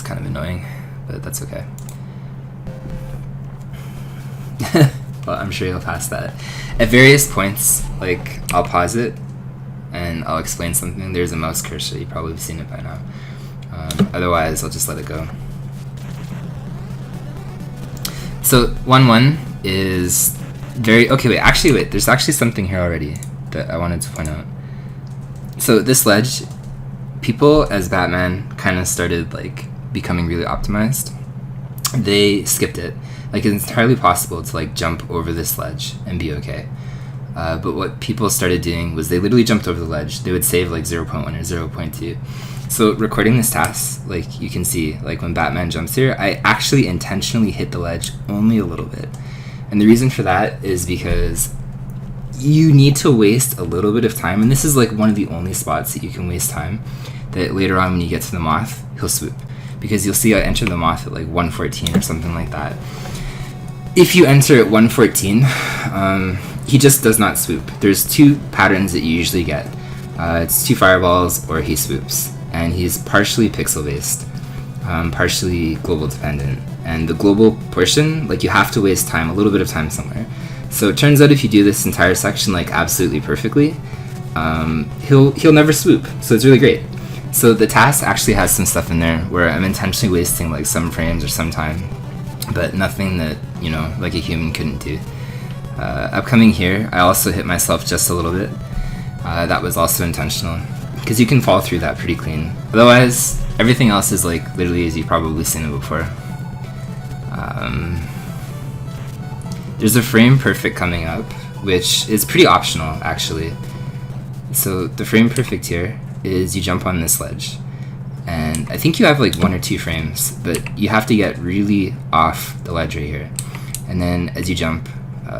kind of annoying, but that's okay. Well, I'm sure you'll pass that. At various points, like, I'll pause it and I'll explain something. There's a mouse cursor, you've probably seen it by now. Otherwise, I'll just let it go. So 1-1 is very, okay, wait, there's actually something here already that I wanted to point out. So this ledge, people as Batman kind of started like becoming really optimized. They skipped it. Like, it's entirely possible to like jump over this ledge and be okay. But what people started doing was they literally jumped over the ledge. They would save like 0.1 or 0.2. So recording this task, like you can see, like when Batman jumps here, I actually intentionally hit the ledge only a little bit. And the reason for that is because you need to waste a little bit of time, and this is like one of the only spots that you can waste time, that later on when you get to the moth, he'll swoop. Because you'll see I enter the moth at like 114 or something like that. If you enter at 114, he just does not swoop. There's two patterns that you usually get. It's 2 fireballs or he swoops. And he's partially pixel based, partially global dependent. And the global portion, like you have to waste time, a little bit of time somewhere. So it turns out if you do this entire section like absolutely perfectly, he'll never swoop. So it's really great. So the task actually has some stuff in there where I'm intentionally wasting like some frames or some time, but nothing that, you know, like a human couldn't do. Upcoming here, I also hit myself just a little bit. That was also intentional, because you can fall through that pretty clean. Otherwise, everything else is like literally as you've probably seen it before. There's a frame perfect coming up, which is pretty optional actually. So the frame perfect here is you jump on this ledge, and I think you have like 1 or 2 frames, but you have to get really off the ledge right here. And then as you jump,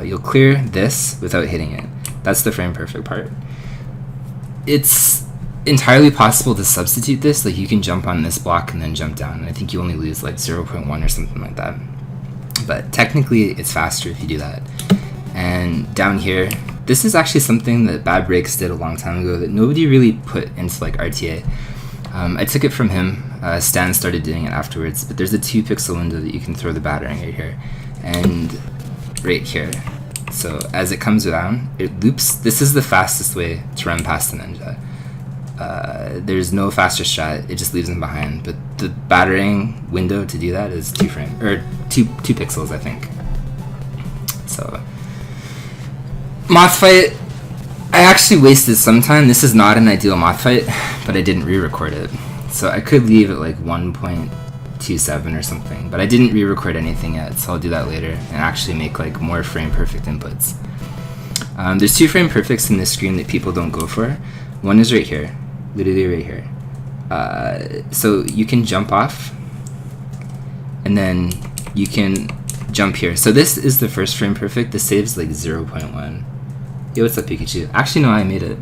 you'll clear this without hitting it. That's the frame perfect part. It's entirely possible to substitute this, like you can jump on this block and then jump down. I think you only lose like 0.1 or something like that. But technically it's faster if you do that. And down here, this is actually something that Bad Breaks did a long time ago that nobody really put into like RTA. I took it from him. Stan started doing it afterwards, but there's a 2 pixel window that you can throw the battering right here and right here. So as it comes down, it loops. This is the fastest way to run past the ninja. There's no faster strat, it just leaves him behind. But the battering window to do that is 2 pixels, I think. So moth fight, I actually wasted some time. This is not an ideal moth fight, but I didn't re-record it. So I could leave at like 1.27 or something, but I didn't re-record anything yet, so I'll do that later and actually make like more frame perfect inputs. There's 2 frame perfects in this screen that people don't go for. One is right here, literally right here. So you can jump off, and then you can jump here. So this is the first frame perfect. This saves like 0.1. Yo, what's up, Pikachu? Actually, no, I made it.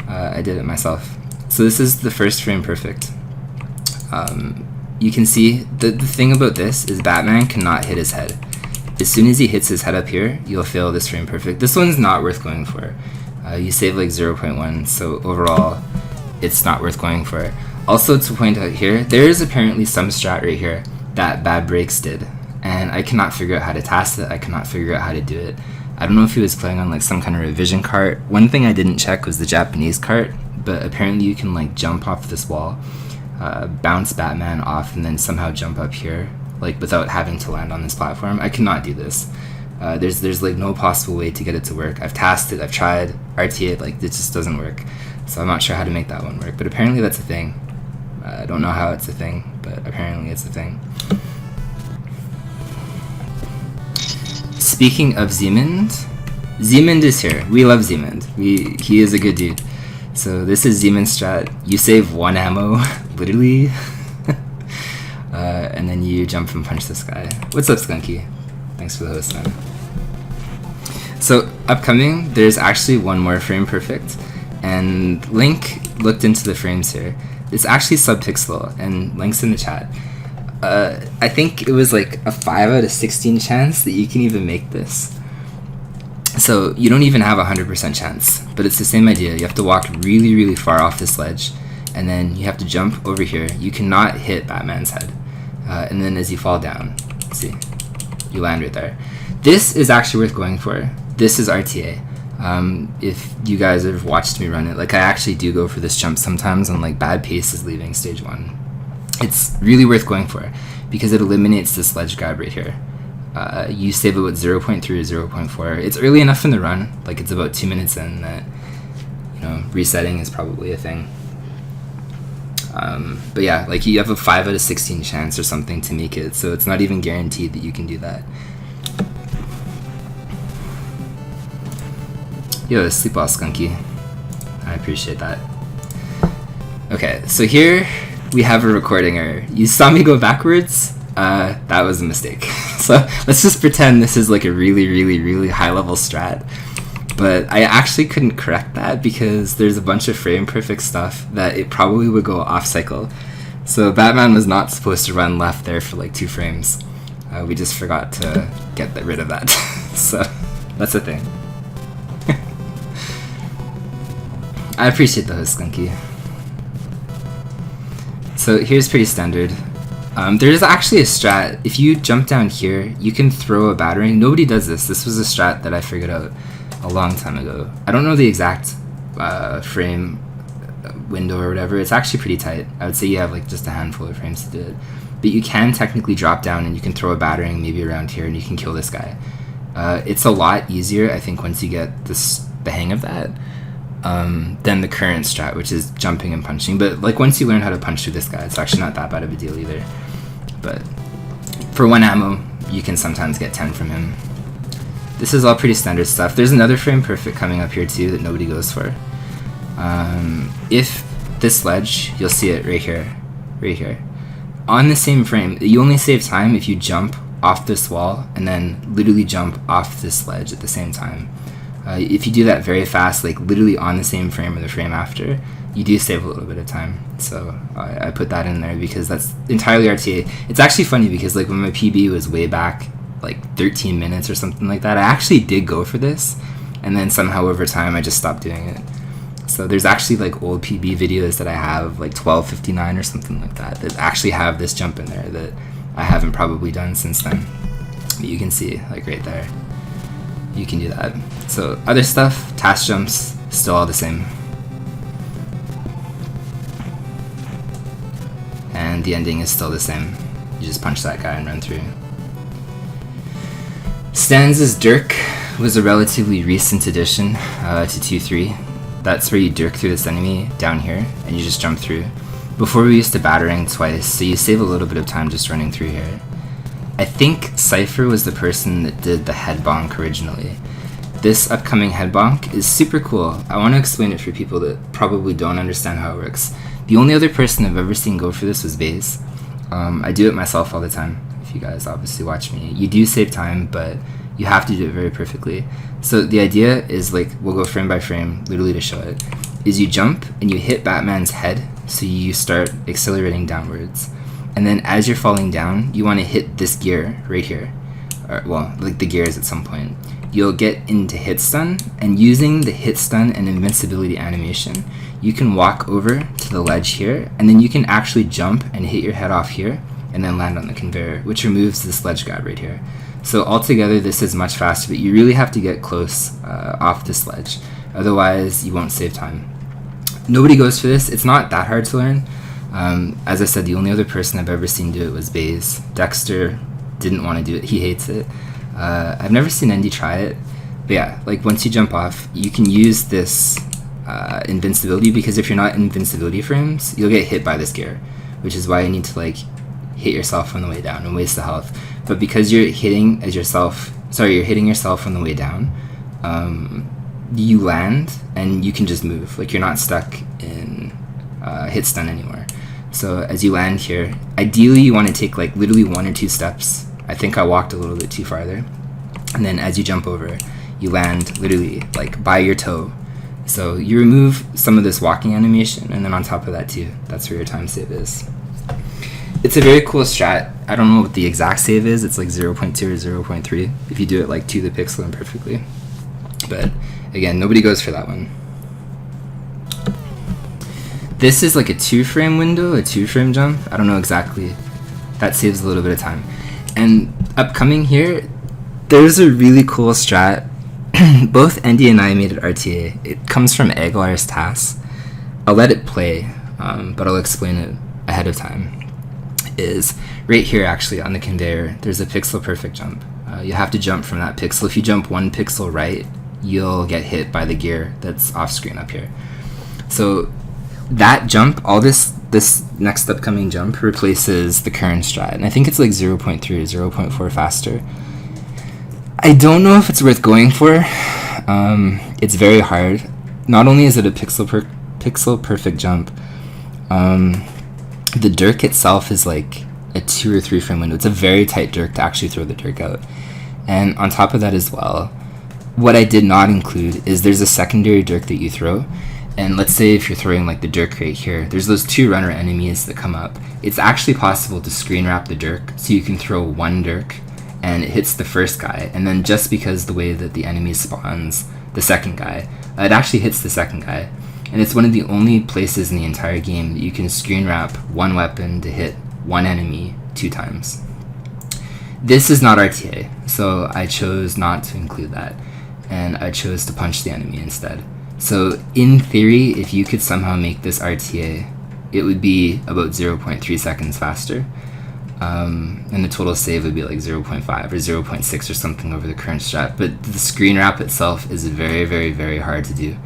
I did it myself. So this is the first frame perfect. You can see the thing about this is Batman cannot hit his head. As soon as he hits his head up here, you'll fail this frame perfect. This one's not worth going for. You save like 0.1, so overall, it's not worth going for. Also, to point out here, there is apparently some strat right here that Bad Breaks did, and I cannot figure out how to task it. I cannot figure out how to do it. I don't know if he was playing on like some kind of revision cart. One thing I didn't check was the Japanese cart, but apparently you can like jump off this wall, bounce Batman off, and then somehow jump up here, like without having to land on this platform. I cannot do this. There's like no possible way to get it to work. I've tasked it, I've tried, RTA, like it just doesn't work. So I'm not sure how to make that one work, but apparently that's a thing. I don't know how it's a thing, but apparently it's a thing. Speaking of Zemund, Zemund is here. We love Zemund. He is a good dude. So this is Zemund strat. You save 1 ammo, literally, and then you jump and punch this guy. What's up, Skunky? Thanks for the host, man. So upcoming, there's actually one more frame perfect, and Link looked into the frames here. It's actually sub-pixel, and Link's in the chat. I think it was like a 5 out of 16 chance that you can even make this. So you don't even have a 100% chance, but it's the same idea. You have to walk really, really far off this ledge, and then you have to jump over here. You cannot hit Batman's head. And then as you fall down, see, you land right there. This is actually worth going for. This is RTA. If you guys have watched me run it, like I actually do go for this jump sometimes on like bad paces leaving stage 1. It's really worth going for because it eliminates this ledge grab right here. You save about 0.3 or 0.4. It's early enough in the run, like it's about 2 minutes in, that resetting is probably a thing. But yeah, like you have a 5 out of 16 chance or something to make it, so it's not even guaranteed that you can do that. Yo, sleep well, Skunky. I appreciate that. Okay, so here we have a recording error. You saw me go backwards? That was a mistake. So let's just pretend this is like a really high level strat. But I actually couldn't correct that because there's a bunch of frame perfect stuff that it probably would go off cycle. So Batman was not supposed to run left there for like 2 frames. We just forgot to get rid of that. So that's a thing. I appreciate the host, Skunky. So here's pretty standard. There's actually a strat. If you jump down here, you can throw a battering. Nobody does this. This was a strat that I figured out a long time ago. I don't know the exact frame window or whatever. It's actually pretty tight. I would say you have like just a handful of frames to do it. But you can technically drop down and you can throw a battering maybe around here and you can kill this guy. It's a lot easier, I think, once you get the hang of that, than the current strat, which is jumping and punching. But like once you learn how to punch through this guy, it's actually not that bad of a deal either. But for 1 ammo, you can sometimes get 10 from him. This is all pretty standard stuff. There's another frame perfect coming up here too that nobody goes for. If this ledge, you'll see it right here. On the same frame, you only save time if you jump off this wall and then literally jump off this ledge at the same time. If you do that very fast, like literally on the same frame or the frame after, you do save a little bit of time. So I put that in there because that's entirely RTA. It's actually funny because like when my PB was way back, like 13 minutes or something like that, I actually did go for this, and then somehow over time I just stopped doing it. So there's actually like old PB videos that I have, like 12:59 or something like that actually have this jump in there that I haven't probably done since then. But you can see like right there, you can do that. So other stuff, TAS jumps, still all the same. And the ending is still the same. You just punch that guy and run through. Stanz's Dirk was a relatively recent addition to 2.3. That's where you dirk through this enemy down here and you just jump through. Before we used to battering twice, so you save a little bit of time just running through here. I think Cypher was the person that did the head bonk originally. This upcoming head bonk is super cool. I want to explain it for people that probably don't understand how it works. The only other person I've ever seen go for this was Vase. I do it myself all the time. If you guys obviously watch me, you do save time, but you have to do it very perfectly. So the idea is, like, we'll go frame by frame, literally to show it, is you jump and you hit Batman's head, so you start accelerating downwards. And then as you're falling down, you want to hit this gear right here. Or, well, like the gears at some point. You'll get into hit stun, and using the hit stun and invincibility animation, you can walk over to the ledge here, and then you can actually jump and hit your head off here, and then land on the conveyor, which removes this ledge grab right here. So altogether, this is much faster, but you really have to get close off this ledge. Otherwise, you won't save time. Nobody goes for this. It's not that hard to learn. As I said, the only other person I've ever seen do it was Baze. Dexter didn't want to do it. He hates it. I've never seen Andy try it. But yeah, like once you jump off, you can use this invincibility, because if you're not in invincibility frames, you'll get hit by this gear, which is why you need to like hit yourself on the way down and waste the health. But because you're hitting yourself on the way down, you land and you can just move. Like you're not stuck in hit stun anymore. So as you land here, ideally you want to take like literally 1 or 2 steps. I think I walked a little bit too far there. And then as you jump over, you land literally like by your toe. So you remove some of this walking animation, and then on top of that too, that's where your time save is. It's a very cool strat. I don't know what the exact save is. It's like 0.2 or 0.3 if you do it like to the pixel and perfectly. But again, nobody goes for that one. This is like a 2-frame window, a 2-frame jump. I don't know exactly. That saves a little bit of time. And upcoming here, there's a really cool strat. Both Andy and I made it RTA. It comes from a.or's TAS. I'll let it play, but I'll explain it ahead of time. Is right here actually on the conveyor, there's a pixel perfect jump. You have to jump from that pixel. If you jump 1 pixel right, you'll get hit by the gear that's off screen up here. So that jump, all this next upcoming jump replaces the current strat, and I think it's like 0.3 or 0.4 faster. I don't know if it's worth going for. It's very hard. Not only is it a pixel perfect jump, the dirk itself is like a 2 or 3 frame window. It's a very tight dirk to actually throw the dirk out. And on top of that as well, what I did not include is there's a secondary dirk that you throw. And let's say if you're throwing like the dirk right here, there's those 2 runner enemies that come up. It's actually possible to screen wrap the dirk, so you can throw 1 dirk and it hits the first guy, and then just because the way that the enemy spawns the second guy, it actually hits the second guy. And it's one of the only places in the entire game that you can screen wrap 1 weapon to hit 1 enemy 2 times. This is not RTA, so I chose not to include that, and I chose to punch the enemy instead. So in theory, if you could somehow make this RTA, it would be about 0.3 seconds faster, and the total save would be like 0.5 or 0.6 or something over the current strat. But the screen wrap itself is very, very, very hard to do,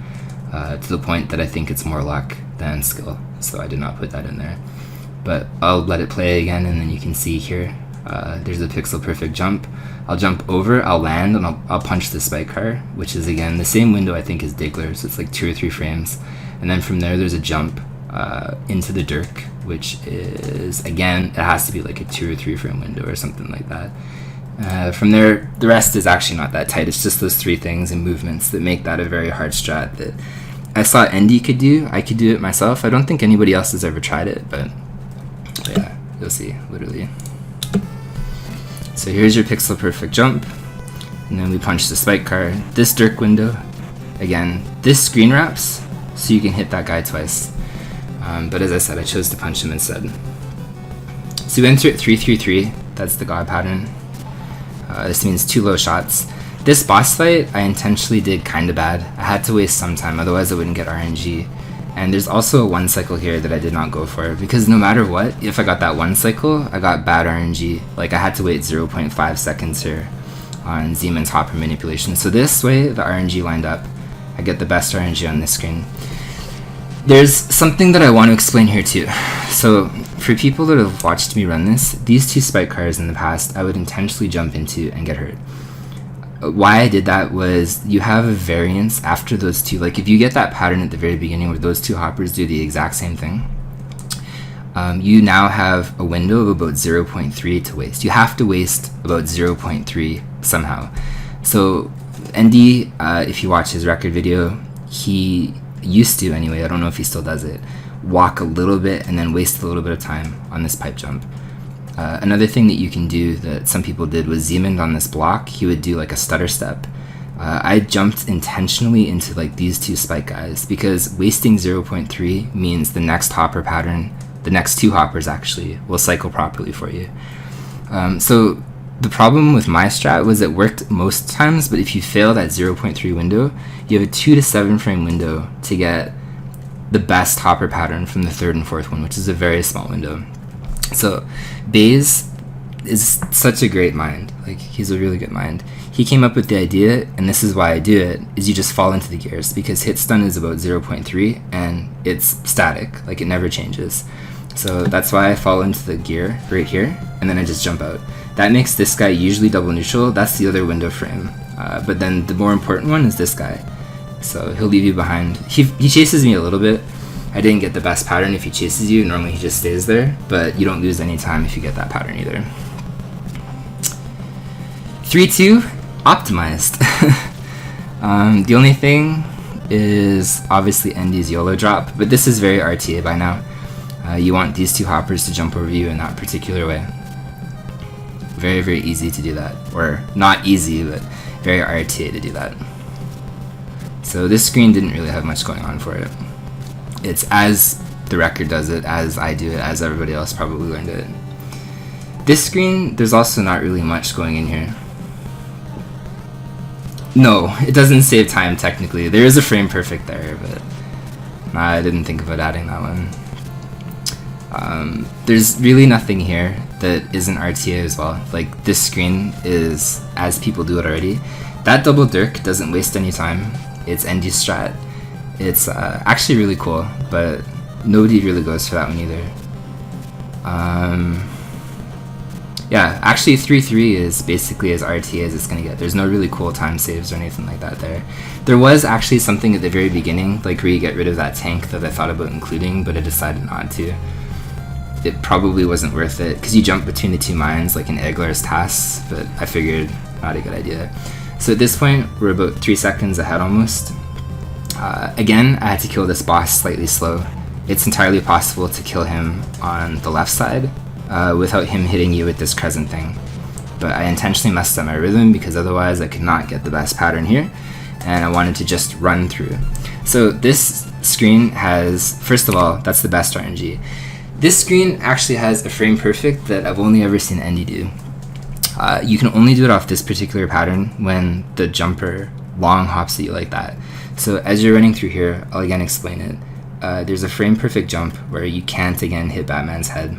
to the point that I think it's more luck than skill, so I did not put that in there. But I'll let it play again, and then you can see here, there's a pixel perfect jump. I'll jump over, I'll land, and I'll punch the spike car, which is again the same window I think as Diggler, so it's like 2 or 3 frames. And then from there's a jump into the dirk, which is, again, it has to be like a 2 or 3 frame window or something like that. From there, the rest is actually not that tight. It's just those 3 things and movements that make that a very hard strat that I saw Andy could do. I could do it myself. I don't think anybody else has ever tried it, but yeah, you'll see, literally. So here's your pixel perfect jump, and then we punch the spike car. This dirk window, again, this screen wraps, so you can hit that guy twice. But as I said, I chose to punch him instead. So we enter at 3-3-3, that's the God pattern. This means 2 low shots. This boss fight, I intentionally did kind of bad. I had to waste some time, otherwise I wouldn't get RNG. And there's also a 1 cycle here that I did not go for, because no matter what, if I got that 1 cycle, I got bad RNG. Like, I had to wait 0.5 seconds here on Zeman's hopper manipulation. So this way, the RNG lined up. I get the best RNG on this screen. There's something that I want to explain here too. So for people that have watched me run this, these 2 spike cars in the past, I would intentionally jump into and get hurt. Why I did that was you have a variance after those 2. Like if you get that pattern at the very beginning where those 2 hoppers do the exact same thing, you now have a window of about 0.3 to waste. You have to waste about 0.3 somehow. So ND, if you watch his record video, he used to anyway, I don't know if he still does it, walk a little bit and then waste a little bit of time on this pipe jump. Another thing that you can do that some people did was Zeman on this block, he would do like a stutter step. I jumped intentionally into like these 2 spike guys because wasting 0.3 means the next hopper pattern, the next 2 hoppers actually, will cycle properly for you. So the problem with my strat was it worked most times, but if you fail that 0.3 window, you have a 2 to 7 frame window to get the best hopper pattern from the 3rd and 4th one, which is a very small window. So Baze is such a great mind. Like, he's a really good mind. He came up with the idea, and this is why I do it, is you just fall into the gears, because hit stun is about 0.3 and it's static, like it never changes. So that's why I fall into the gear right here, and then I just jump out. That makes this guy usually double neutral. That's the other window frame. But then the more important one is this guy. So he'll leave you behind. He chases me a little bit. I didn't get the best pattern if he chases you. Normally he just stays there, but you don't lose any time if you get that pattern either. 3-2, optimized. The only thing is obviously Endy's YOLO drop, but this is very RTA by now. You want these 2 hoppers to jump over you in that particular way. Very, very easy to do that. Or not easy, but very RTA to do that. So this screen didn't really have much going on for it. It's as the record does it, as I do it, as everybody else probably learned it. This screen, there's also not really much going in here. No, it doesn't save time technically. There is a frame perfect there, but I didn't think about adding that one. There's really nothing here that isn't RTA as well. Like, this screen is as people do it already. That double dirk doesn't waste any time. It's ND strat. It's actually really cool, but nobody really goes for that one either. Yeah, actually 3-3 is basically as RTA as it's gonna get. There's no really cool time saves or anything like that there. There was actually something at the very beginning, like where you get rid of that tank, that I thought about including, but I decided not to. It probably wasn't worth it, because you jump between the two mines like in Eglar's TAS, but I figured not a good idea. So at this point, we're about 3 seconds ahead almost. Again, I had to kill this boss slightly slow. It's entirely possible to kill him on the left side without him hitting you with this crescent thing. But I intentionally messed up my rhythm because otherwise I could not get the best pattern here, and I wanted to just run through. So this screen has, first of all, that's the best RNG. This screen actually has a frame perfect that I've only ever seen Endy do. You can only do it off this particular pattern when the jumper long hops at you like that. So as you're running through here, I'll again explain it. There's a frame perfect jump where you can't again hit Batman's head,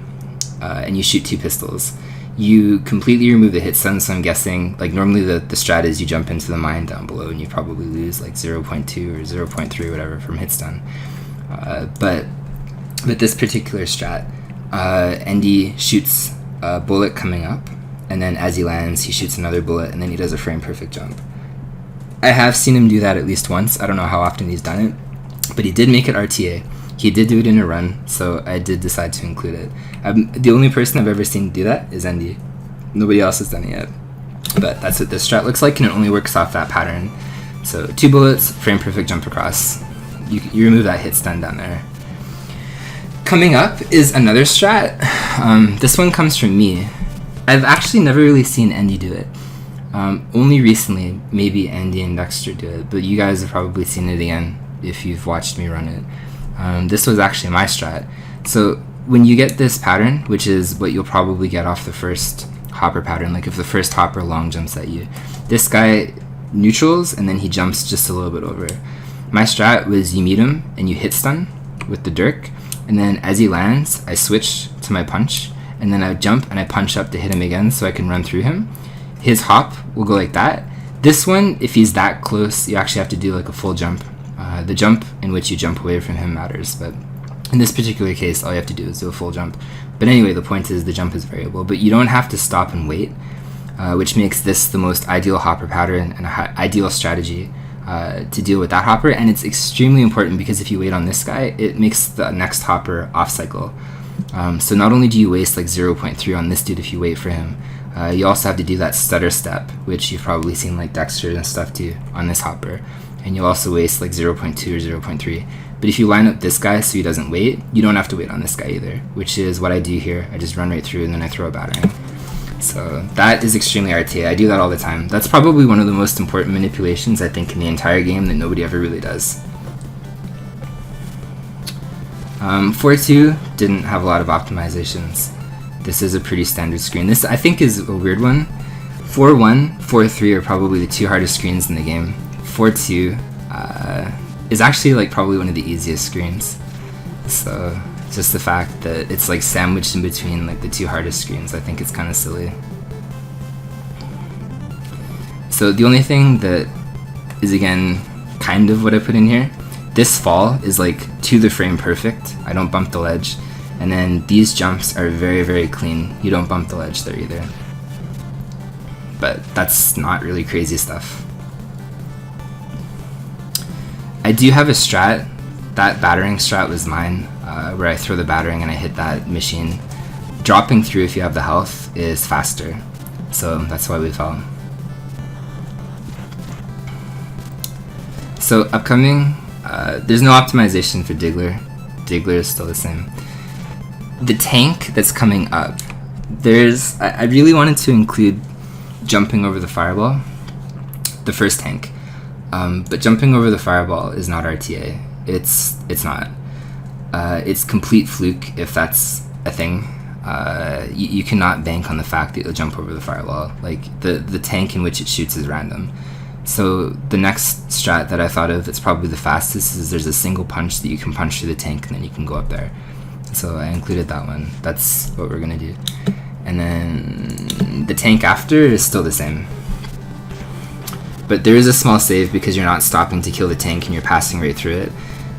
and you shoot 2 pistols. You completely remove the hit stun, so I'm guessing, like normally the strat is you jump into the mine down below and you probably lose like 0.2 or 0.3 whatever from hit stun. But with this particular strat, Endy shoots a bullet coming up, and then as he lands, he shoots another bullet, and then he does a frame perfect jump. I have seen him do that at least once. I don't know how often he's done it, but he did make it RTA. He did do it in a run, so I did decide to include it. The only person I've ever seen do that is Endy. Nobody else has done it yet. But that's what this strat looks like, and it only works off that pattern. So 2 bullets, frame perfect jump across. You remove that hit stun down there. Coming up is another strat. This one comes from me. I've actually never really seen Endy do it. Only recently, maybe Andy and Dexter do it, but you guys have probably seen it again if you've watched me run it. This was actually my strat. So when you get this pattern, which is what you'll probably get off the first hopper pattern, like if the first hopper long jumps at you, this guy neutrals and then he jumps just a little bit over. My strat was you meet him and you hit stun with the dirk, and then as he lands, I switch to my punch, and then I jump and I punch up to hit him again so I can run through him. His hop will go like that. This one, if he's that close, you actually have to do like a full jump. The jump in which you jump away from him matters, but in this particular case, all you have to do is do a full jump. But anyway, the point is the jump is variable, but you don't have to stop and wait, which makes this the most ideal hopper pattern and ideal strategy to deal with that hopper. And it's extremely important because if you wait on this guy, it makes the next hopper off cycle. So not only do you waste like 0.3 on this dude if you wait for him, you also have to do that stutter step, which you've probably seen like Dexter and stuff do on this hopper, and you'll also waste like 0.2 or 0.3. But if you line up this guy so he doesn't wait, you don't have to wait on this guy either, which is what I do here. I just run right through and then I throw a battering. So that is extremely RTA. I do that all the time. That's probably one of the most important manipulations I think in the entire game that nobody ever really does. 4-2 didn't have a lot of optimizations. This is a pretty standard screen. This I think is a weird one. 4-1, 4-3 are probably the 2 hardest screens in the game. 4-2 is actually like probably one of the easiest screens. So just the fact that it's like sandwiched in between like the 2 hardest screens, I think it's kind of silly. So the only thing that is again kind of what I put in here, this fall is like to the frame perfect. I don't bump the ledge. And then these jumps are very, very clean. You don't bump the ledge there either. But that's not really crazy stuff. I do have a strat. That battering strat was mine, where I throw the battering and I hit that machine. Dropping through if you have the health is faster. So that's why we fell. So upcoming, there's no optimization for Diggler. Diggler is still the same. The tank that's coming up, I really wanted to include jumping over the fireball, the first tank, but jumping over the fireball is not RTA. It's not. It's complete fluke if that's a thing. You cannot bank on the fact that you'll jump over the firewall. Like, the tank in which it shoots is random. So the next strat that I thought of that's probably the fastest is there's a single punch that you can punch through the tank and then you can go up there. So I included that one. That's what we're gonna do. And then the tank after is still the same. But there is a small save because you're not stopping to kill the tank and you're passing right through it.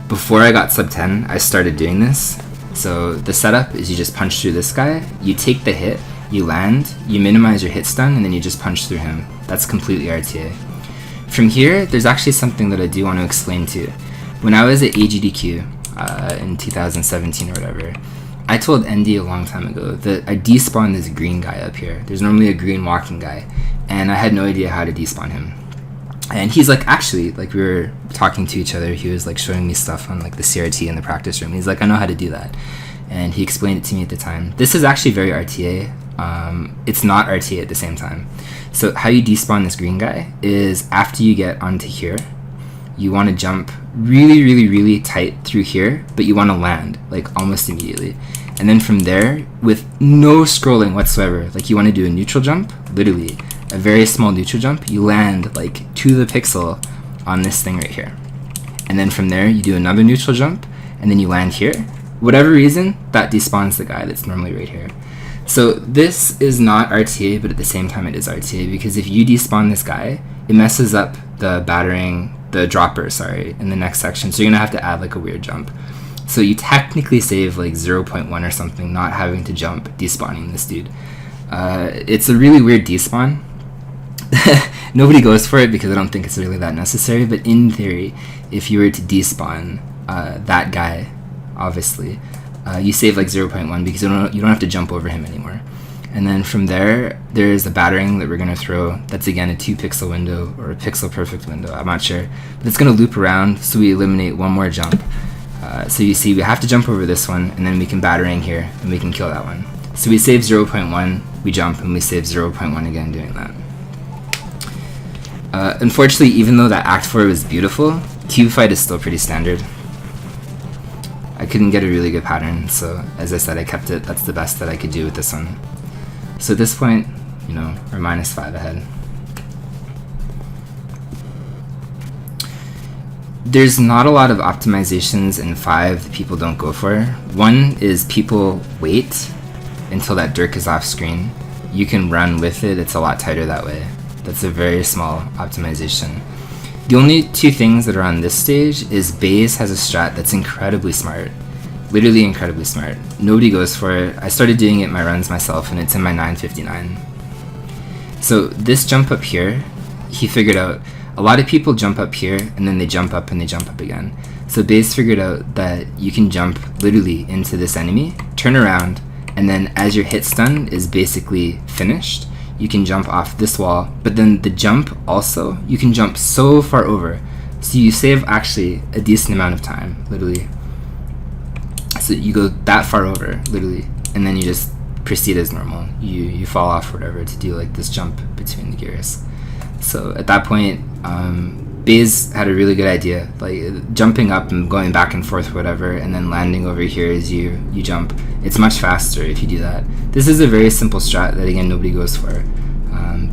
Before I got sub 10, I started doing this. So the setup is you just punch through this guy, you take the hit, you land, you minimize your hit stun, and then you just punch through him. That's completely RTA. From here, there's actually something that I do want to explain too. When I was at AGDQ in 2017 or whatever, I told ND a long time ago that I despawned this green guy up here. There's normally a green walking guy, and I had no idea how to despawn him. And he's like, actually, like, we were talking to each other, he was like showing me stuff on like the CRT in the practice room. He's like, I know how to do that. And he explained it to me at the time. This is actually very RTA. It's not RTA at the same time. So how you despawn this green guy is after you get onto here, you want to jump really, really, really tight through here, but you want to land like almost immediately. And then from there, with no scrolling whatsoever, like you want to do a neutral jump, literally a very small neutral jump, you land like to the pixel on this thing right here. And then from there, you do another neutral jump, and then you land here. Whatever reason, that despawns the guy that's normally right here. So this is not RTA, but at the same time it is RTA, because if you despawn this guy, it messes up the dropper, in the next section. So you're gonna have to add like a weird jump. So you technically save like 0.1 or something, not having to jump despawning this dude. It's a really weird despawn. Nobody goes for it because I don't think it's really that necessary, but in theory, if you were to despawn that guy, obviously, you save like 0.1 because you don't have to jump over him anymore. And then from there, there's a battering that we're going to throw. That's again a 2 pixel window or a pixel perfect window, I'm not sure. But it's going to loop around, so we eliminate one more jump. So you see we have to jump over this one, and then we can battering here, and we can kill that one. So we save 0.1, we jump, and we save 0.1 again doing that. Unfortunately, even though that Act 4 was beautiful, cube fight is still pretty standard. I couldn't get a really good pattern, so as I said, I kept it. That's the best that I could do with this one. So at this point, you know, we're -5 ahead. There's not a lot of optimizations in 5 that people don't go for. One is people wait until that Dirk is off screen. You can run with it, it's a lot tighter that way. That's a very small optimization. The only 2 things that are on this stage is Baze has a strat that's incredibly smart. Literally incredibly smart. Nobody goes for it. I started doing it in my runs myself, and it's in my 959. So this jump up here, he figured out, a lot of people jump up here, and then they jump up and they jump up again. So Baze figured out that you can jump literally into this enemy, turn around, and then as your hit stun is basically finished, you can jump off this wall, but then the jump also, you can jump so far over. So you save actually a decent amount of time, literally. So you go that far over, literally, and then you just proceed as normal. You fall off or whatever to do like this jump between the gears. So at that point, Baze had a really good idea, like jumping up and going back and forth, whatever, and then landing over here as you jump. It's much faster if you do that. This is a very simple strat that again nobody goes for.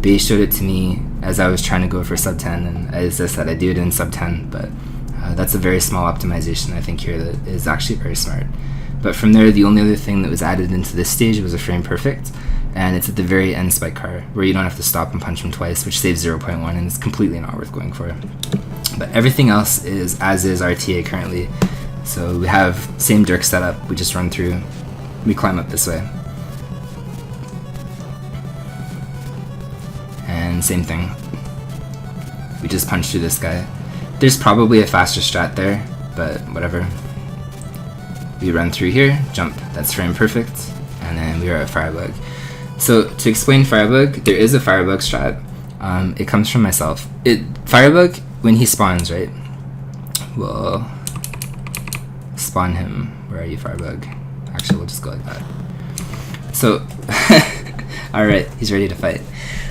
Baze showed it to me as I was trying to go for sub 10, and as I said, I do it in sub 10, but that's a very small optimization I think here that is actually very smart. But from there, the only other thing that was added into this stage was a frame perfect, and it's at the very end spike car, where you don't have to stop and punch him twice, which saves 0.1, and it's completely not worth going for. But everything else is as is RTA currently. So we have same Dirk setup, we just run through, we climb up this way. And same thing. We just punch through this guy. There's probably a faster strat there, but whatever. We run through here, jump, that's frame perfect, and then we are at Firebug. So to explain Firebug, there is a Firebug strat. It comes from myself. Firebug, when he spawns, right, we'll spawn him. Where are you, Firebug? Actually, we'll just go like that. So, alright, he's ready to fight.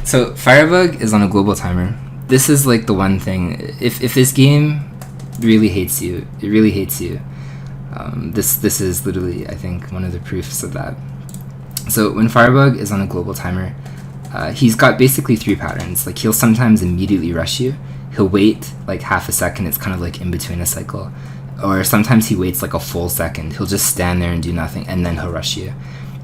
So Firebug is on a global timer. This is like the one thing, if this game really hates you, it really hates you, This is literally, I think, one of the proofs of that. So when Firebug is on a global timer, he's got basically 3 patterns. Like, he'll sometimes immediately rush you. He'll wait like half a second. It's kind of like in between a cycle. Or sometimes he waits like a full second. He'll just stand there and do nothing, and then he'll rush you.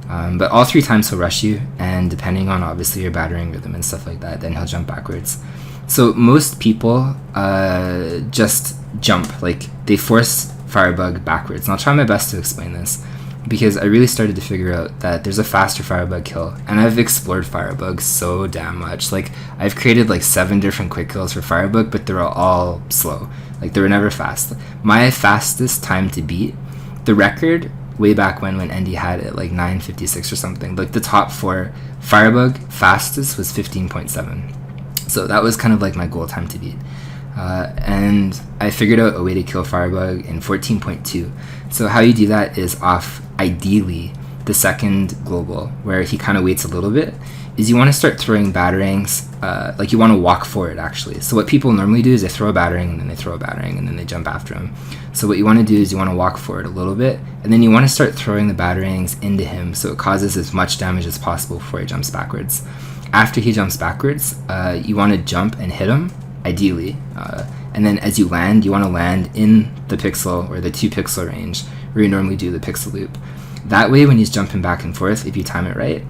But all 3 times he'll rush you, and depending on obviously your battering rhythm and stuff like that, then he'll jump backwards. So most people just jump, like they force Firebug backwards. And I'll try my best to explain this, because I really started to figure out that there's a faster Firebug kill, and I've explored Firebug so damn much. Like, I've created like 7 different quick kills for Firebug, but they're all slow. Like, they were never fast. My fastest time to beat, the record way back when Andy had it like 9:56 or something, like the top 4 Firebug fastest was 15.7. So that was kind of like my goal time to beat. And I figured out a way to kill Firebug in 14.2. So how you do that is off, ideally, the second global, where he kind of waits a little bit, is you want to start throwing batterings, like you want to walk forward, actually. So what people normally do is they throw a battering, and then they throw a battering, and then they jump after him. So what you want to do is you want to walk forward a little bit, and then you want to start throwing the batterings into him so it causes as much damage as possible before he jumps backwards. After he jumps backwards, you want to jump and hit him, ideally, and then as you land, you want to land in the pixel or the 2 pixel range where you normally do the pixel loop. That way, when he's jumping back and forth, if you time it right,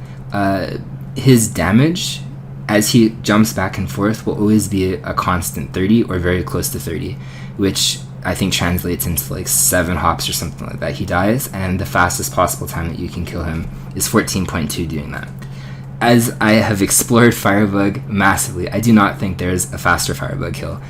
his damage as he jumps back and forth will always be a constant 30 or very close to 30, which I think translates into like 7 hops or something like that. He dies, and the fastest possible time that you can kill him is 14.2 doing that. As I have explored Firebug massively, I do not think there's a faster Firebug kill.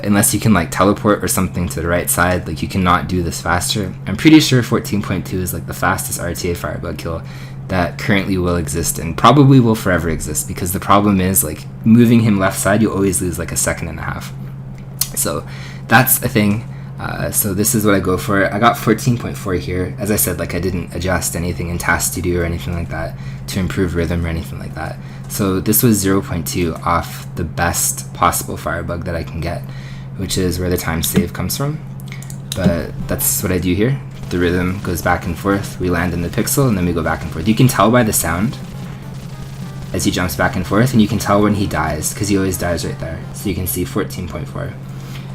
Unless you can like teleport or something to the right side, like you cannot do this faster. I'm pretty sure 14.2 is like the fastest RTA Firebug kill that currently will exist and probably will forever exist, because the problem is, like, moving him left side, you always lose like a second and a half. So that's a thing. So this is what I go for. I got 14.4 here. As I said, like, I didn't adjust anything in TAS Studio or anything like that to improve rhythm or anything like that. So this was 0.2 off the best possible Firebug that I can get, which is where the time save comes from. But that's what I do here. The rhythm goes back and forth. We land in the pixel, and then we go back and forth. You can tell by the sound as he jumps back and forth, and you can tell when he dies, because he always dies right there. So you can see 14.4.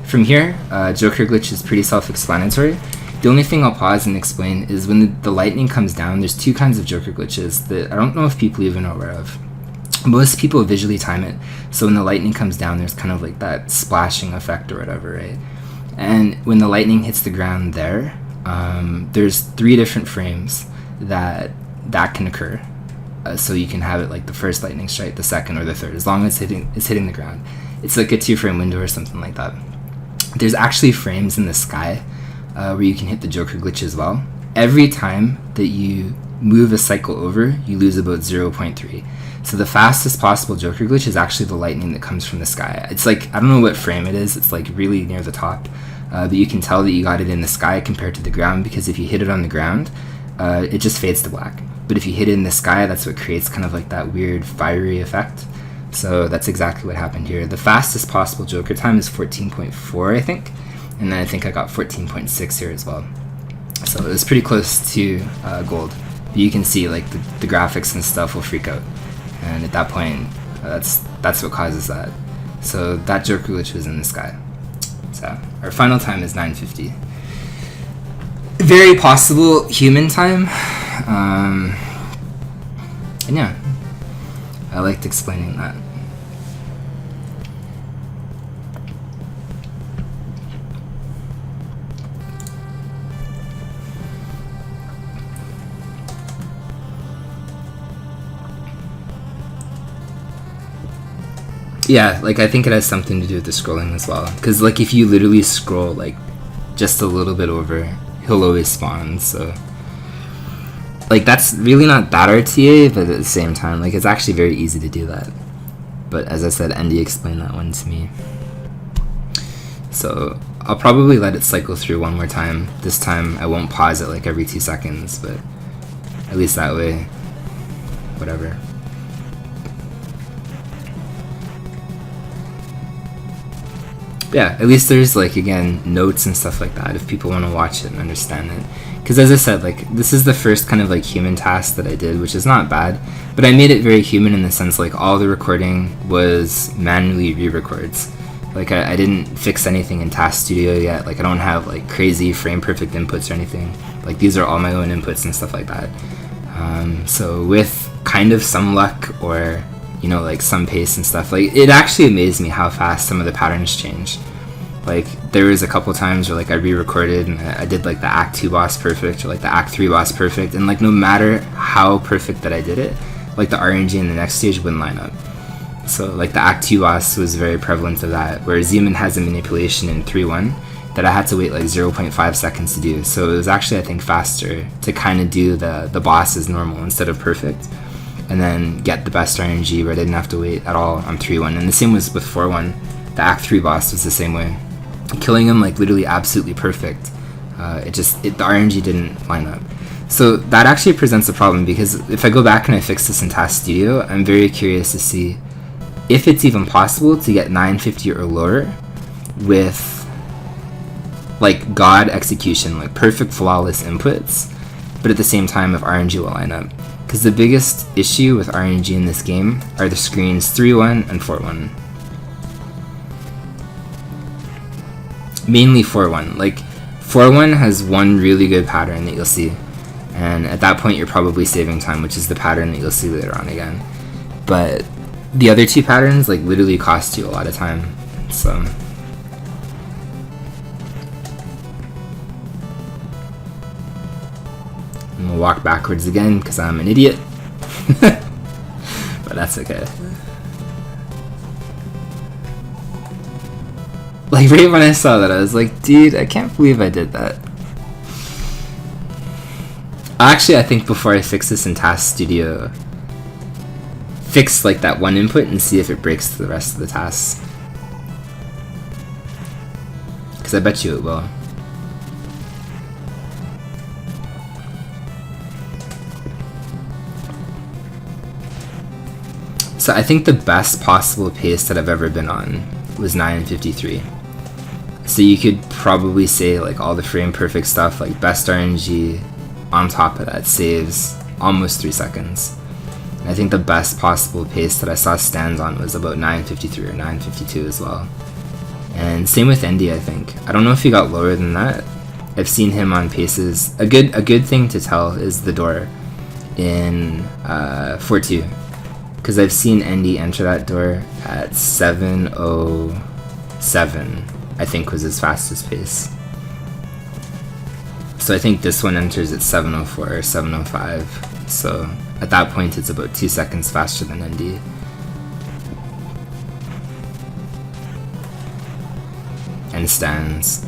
From here, Joker glitch is pretty self-explanatory. The only thing I'll pause and explain is when the lightning comes down, there's 2 kinds of Joker glitches that I don't know if people even are aware of. Most people visually time it, so when the lightning comes down, there's kind of like that splashing effect or whatever, right? And when the lightning hits the ground there, there's 3 different frames that can occur. So you can have it like the first lightning strike, the second, or the third, as long as it's hitting the ground. It's like a 2-frame window or something like that. There's actually frames in the sky where you can hit the Joker glitch as well. Every time that you move a cycle over, you lose about 0.3. So the fastest possible Joker glitch is actually the lightning that comes from the sky. It's like, I don't know what frame it is, it's like really near the top. But you can tell that you got it in the sky compared to the ground, because if you hit it on the ground, it just fades to black. But if you hit it in the sky, that's what creates kind of like that weird fiery effect. So that's exactly what happened here. The fastest possible Joker time is 14.4, I think. And then I think I got 14.6 here as well. So it was pretty close to gold. But you can see like the graphics and stuff will freak out. And at that point, that's what causes that. So that Joker glitch was in the sky. So our final time is 9:50. Very possible human time. And yeah, I liked explaining that. Yeah, like I think it has something to do with the scrolling as well. Because like if you literally scroll like just a little bit over, he'll always spawn, so like that's really not that RTA, but at the same time, like it's actually very easy to do that. But as I said, Andy explained that one to me. So I'll probably let it cycle through one more time. This time I won't pause it like every 2 seconds, but at least that way, whatever. yeah, at least there's like, again, notes and stuff like that if people want to watch it and understand it. Because as I said, like, this is the first kind of like human task that I did, which is not bad, but I made it very human in the sense like all the recording was manually re-records. Like I didn't fix anything in TAS Studio yet. Like I don't have like crazy frame perfect inputs or anything. Like these are all my own inputs and stuff like that. So with kind of some luck or, you know, like some pace and stuff, like it actually amazed me how fast some of the patterns change. Like there was a couple times where like I re-recorded and I did like the Act 2 boss perfect or like the Act 3 boss perfect, and like no matter how perfect that I did it, like the RNG in the next stage wouldn't line up. So like the Act 2 boss was very prevalent of that, where Zeman has a manipulation in 3-1 that I had to wait like 0.5 seconds to do. So it was actually, I think, faster to kind of do the boss as normal instead of perfect, and then get the best RNG where I didn't have to wait at all on 3-1. And the same was with 4-1. The Act 3 boss was the same way. Killing him like literally absolutely perfect. The RNG didn't line up. So that actually presents a problem, because if I go back and I fix this in TAS Studio, I'm very curious to see if it's even possible to get 950 or lower with like God execution, like perfect flawless inputs, but at the same time if RNG will line up. Because the biggest issue with RNG in this game are the screens 3-1 and 4-1. Mainly 4-1. Like 4-1 has one really good pattern that you'll see, and at that point you're probably saving time, which is the pattern that you'll see later on again. But the other two patterns like literally cost you a lot of time. So I'm gonna walk backwards again because I'm an idiot. But that's okay. Like right when I saw that, I was like, dude, I can't believe I did that. Actually, I think before I fix this in TAS Studio, fix like that one input and see if it breaks the rest of the tasks. Because I bet you it will. So I think the best possible pace that I've ever been on was 9:53. So you could probably say like all the frame perfect stuff, like best RNG on top of that saves almost 3 seconds. And I think the best possible pace that I saw stands on was about 9:53 or 9:52 as well. And same with Indy, I think. I don't know if he got lower than that. I've seen him on paces. A good thing to tell is the door in 4-2. Because I've seen Indy enter that door at 7:07, I think was his fastest pace. So I think this one enters at 7:04 or 7:05. So at that point it's about 2 seconds faster than Indy. And stands.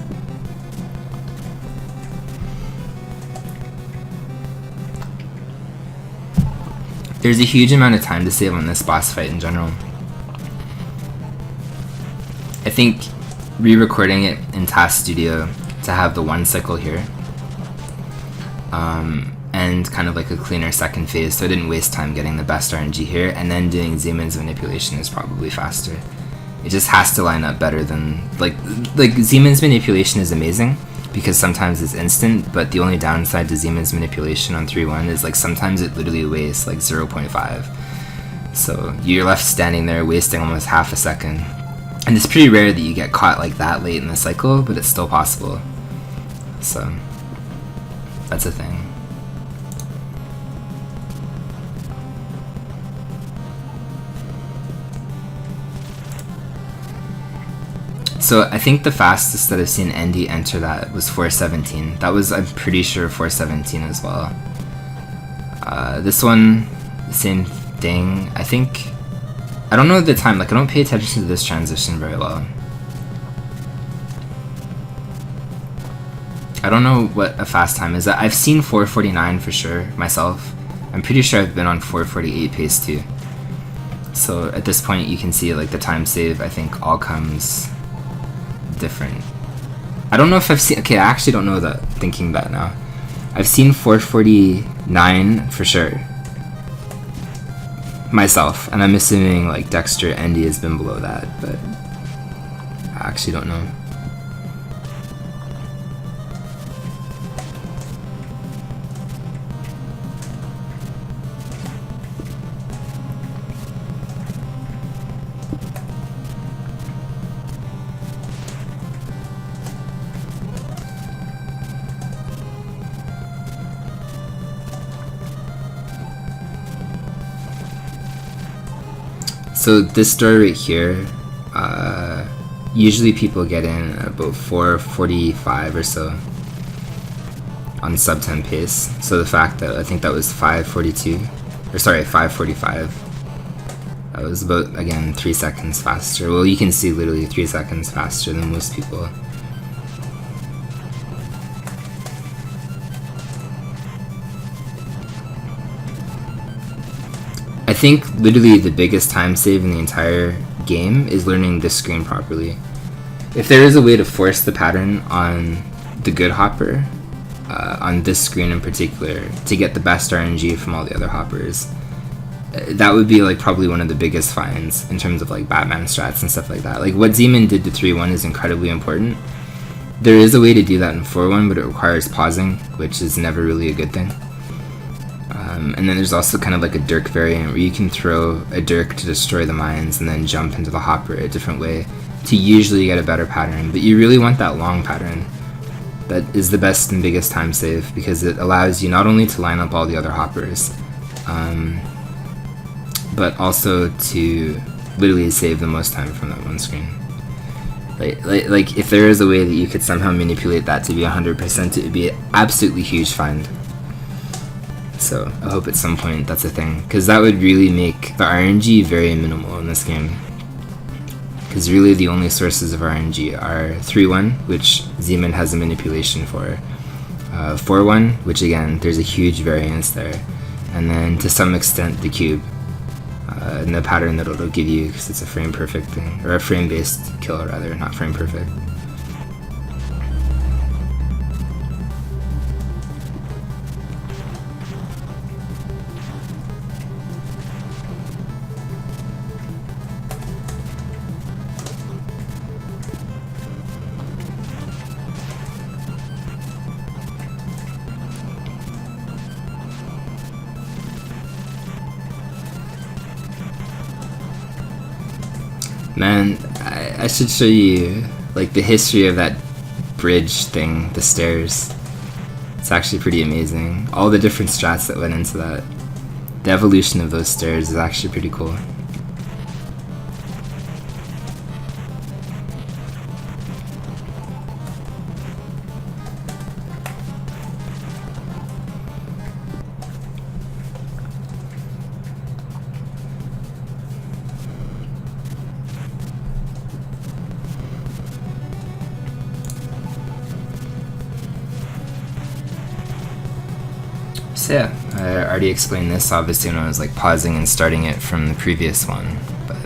There's a huge amount of time to save on this boss fight in general. I think re-recording it in TAS Studio to have the one cycle here, and kind of like a cleaner second phase, so I didn't waste time getting the best RNG here, and then doing Zeman's manipulation is probably faster. It just has to line up better than like Zeman's manipulation is amazing because sometimes it's instant, but the only downside to Zeman's manipulation on 3-1 is like sometimes it literally wastes like 0.5. So you're left standing there wasting almost half a second. And it's pretty rare that you get caught like that late in the cycle, but it's still possible. So that's a thing. So I think the fastest that I've seen Andy enter that was 4:17. That was, I'm pretty sure, 4:17 as well. This one, the same thing. I think, I don't know the time, like I don't pay attention to this transition very well. I don't know what a fast time is. I've seen 4:49 for sure myself. I'm pretty sure I've been on 4:48 pace too. So at this point you can see like the time save, I think, all comes different. I don't know if I've seen, okay, I actually don't know that, thinking that now. I've seen 4:49 for sure myself, and I'm assuming like Dexter Andy has been below that, but actually don't know. So this door right here, usually people get in at about 4:45 or so on sub 10 pace. So the fact that I think that was 5:42, or sorry, 5:45, that was about, again, 3 seconds faster. Well, you can see literally 3 seconds faster than most people. I think literally the biggest time save in the entire game is learning this screen properly. If there is a way to force the pattern on the good hopper, on this screen in particular, to get the best RNG from all the other hoppers, that would be like probably one of the biggest finds in terms of like Batman strats and stuff like that. Like what Zeman did to 3-1 is incredibly important. There is a way to do that in 4-1, but it requires pausing, which is never really a good thing. And then there's also kind of like a Dirk variant where you can throw a Dirk to destroy the mines and then jump into the hopper a different way to usually get a better pattern. But you really want that long pattern. That is the best and biggest time save because it allows you not only to line up all the other hoppers, but also to literally save the most time from that one screen. Like if there is a way that you could somehow manipulate that to be 100%, it would be an absolutely huge find. So I hope at some point that's a thing, because that would really make the RNG very minimal in this game. Because really the only sources of RNG are 3-1, which Zeman has a manipulation for, 4-1, which again, there's a huge variance there, and then to some extent the cube, and the pattern that it'll give you, because it's a frame perfect thing, or a frame based kill rather, not frame perfect. Man, I should show you like the history of that bridge thing, the stairs. It's actually pretty amazing. All the different strats that went into that. The evolution of those stairs is actually pretty cool. So yeah, I already explained this obviously when I was like pausing and starting it from the previous one, but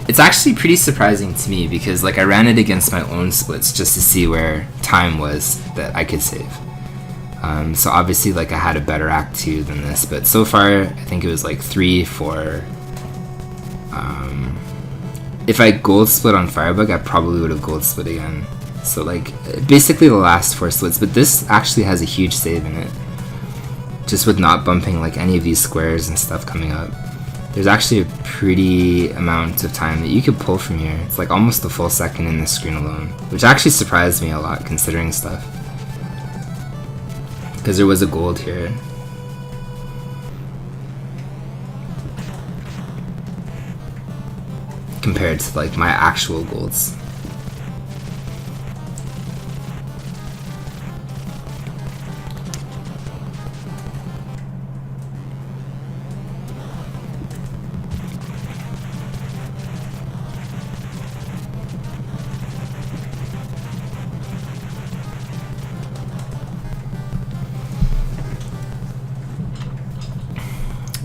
it's actually pretty surprising to me because like I ran it against my own splits just to see where time was that I could save. So obviously like I had a better Act 2 than this, but so far I think it was like 3, 4. If I gold split on Firebug, I probably would have gold split again. So like basically the last 4 splits, but this actually has a huge save in it. Just with not bumping like any of these squares and stuff coming up. There's actually a pretty amount of time that you could pull from here. It's like almost a full second in this screen alone, which actually surprised me a lot considering stuff. Because there was a gold here. Compared to like my actual golds.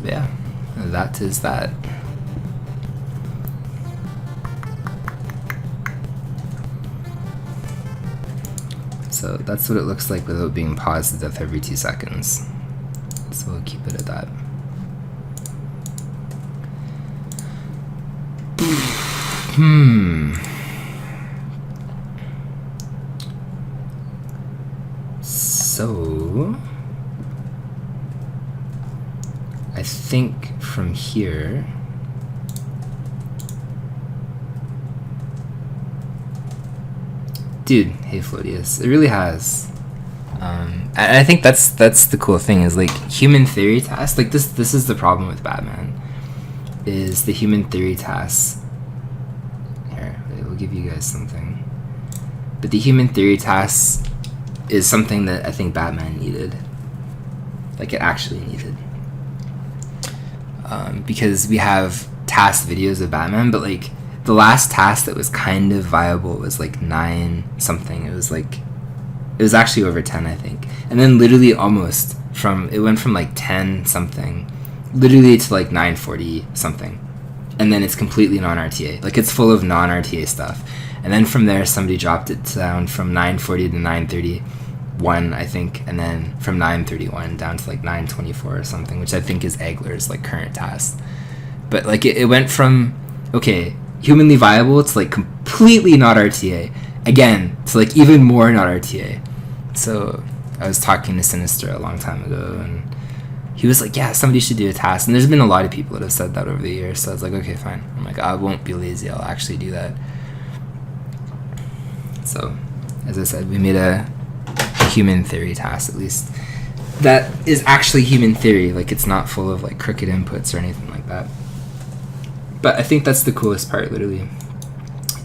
Yeah, that is that. So that's what it looks like without being paused to death every 2 seconds. So we'll keep it at that. So I think from here, dude, hey Floatius, it really has. I think that's the cool thing is like human theory tasks. Like this is the problem with Batman, is the human theory tasks. Here, we'll give you guys something. But the human theory tasks is something that I think Batman needed. Like it actually needed. Because we have task videos of Batman, but like the last task that was kind of viable was like 9 something. It was actually over 10, I think. And then literally almost it went from like 10 something literally to like 940 something. And then it's completely non-RTA. Like it's full of non-RTA stuff. And then from there somebody dropped it down from 940 to 931, I think, and then from 931 down to like 924 or something, which I think is Egler's like current task. But like it went from okay, humanly viable to like completely not RTA. Again, to like even more not RTA. So I was talking to Sinister a long time ago, and he was like, yeah, somebody should do a task. And there's been a lot of people that have said that over the years, so I was like, okay, fine. I'm like, I won't be lazy, I'll actually do that. So as I said, we made a human theory task, at least that is actually human theory. Like it's not full of like crooked inputs or anything like that. But I think that's the coolest part, literally,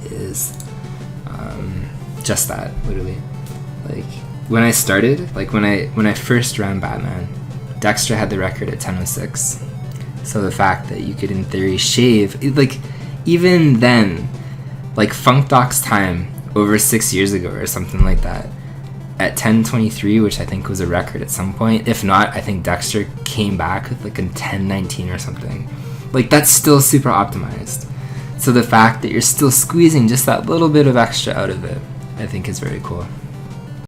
is just that, literally. Like when I started, like when I first ran Batman, Dexter had the record at 10:06. So the fact that you could in theory shave, like even then, like Funk Doc's time over 6 years ago or something like that, at 10:23, which I think was a record at some point. If not, I think Dexter came back with like a 10:19 or something. Like that's still super optimized. So the fact that you're still squeezing just that little bit of extra out of it, I think is very cool.